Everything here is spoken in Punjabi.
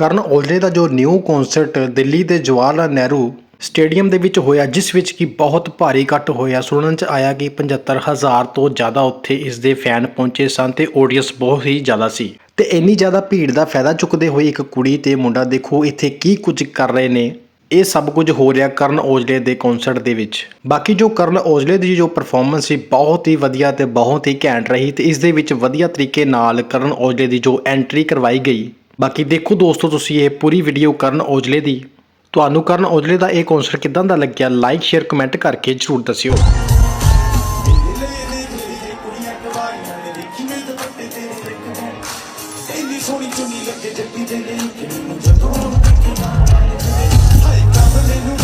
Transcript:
ਕਰਨ ਔਜਲੇ ਦਾ ਜੋ ਨਿਊ ਕਨਸਰਟ ਦਿੱਲੀ ਦੇ ਜਵਾਹਰ ਲਾਲ ਨਹਿਰੂ ਸਟੇਡੀਅਮ ਦੇ ਵਿੱਚ ਹੋਇਆ, ਜਿਸ ਵਿੱਚ ਕਿ ਬਹੁਤ ਭਾਰੀ ਇਕੱਠ ਹੋਇਆ। ਸੁਣਨ 'ਚ ਆਇਆ ਕਿ 75,000 ਤੋਂ ਜ਼ਿਆਦਾ ਉੱਥੇ ਇਸ ਦੇ ਫੈਨ ਪਹੁੰਚੇ ਸਨ ਤੇ ਆਡੀਅנס ਬਹੁਤ ਹੀ ਜ਼ਿਆਦਾ ਸੀ। ਤੇ ਇੰਨੀ ਜ਼ਿਆਦਾ ਭੀੜ ਦਾ ਫਾਇਦਾ ਚੁੱਕਦੇ ਹੋਏ ਇੱਕ ਕੁੜੀ ਤੇ ਮੁੰਡਾ ਦੇਖੋ ਇੱਥੇ ਕੀ ਕੁਝ ਕਰ ਰਹੇ ਨੇ। ਇਹ ਸਭ ਕੁਝ ਹੋ ਰਿਹਾ ਕਰਨ ਔਜਲੇ ਦੇ ਕਨਸਰਟ ਦੇ ਵਿੱਚ। ਬਾਕੀ ਜੋ ਕਰਨ ਔਜਲੇ ਦੀ ਜੋ ਪਰਫਾਰਮੈਂਸ ਸੀ ਬਹੁਤ ਹੀ ਵਧੀਆ ਤੇ ਬਹੁਤ ਹੀ ਘੈਂਟ ਰਹੀ ਤੇ ਇਸ ਦੇ ਵਿੱਚ ਵਧੀਆ ਤਰੀਕੇ ਨਾਲ ਕਰਨ ਔਜਲੇ ਦੀ ਜੋ ਐਂਟਰੀ ਕਰਵਾਈ ਗਈ। ਬਾਕੀ ਦੇਖੋ ਦੋਸਤੋ ਤੁਸੀਂ ਇਹ ਪੂਰੀ ਵੀਡੀਓ ਕਰਨ ਔਜਲੇ ਦੀ। ਤੁਹਾਨੂੰ ਕਰਨ ਔਜਲੇ ਦਾ ਇਹ ਕਨਸਰਟ ਕਿਦਾਂ ਦਾ ਲੱਗਿਆ, ਲਾਈਕ ਸ਼ੇਅਰ ਕਮੈਂਟ ਕਰਕੇ ਜ਼ਰੂਰ ਦੱਸਿਓ। ਸੋਹਣੀ ਚੁੰਨੀ ਲੱਗੇ ਜੱਟੀ ਦੇ ਲਈ ਜਦੋਂ ਹਾਏ ਕੰਮ ਮੈਨੂੰ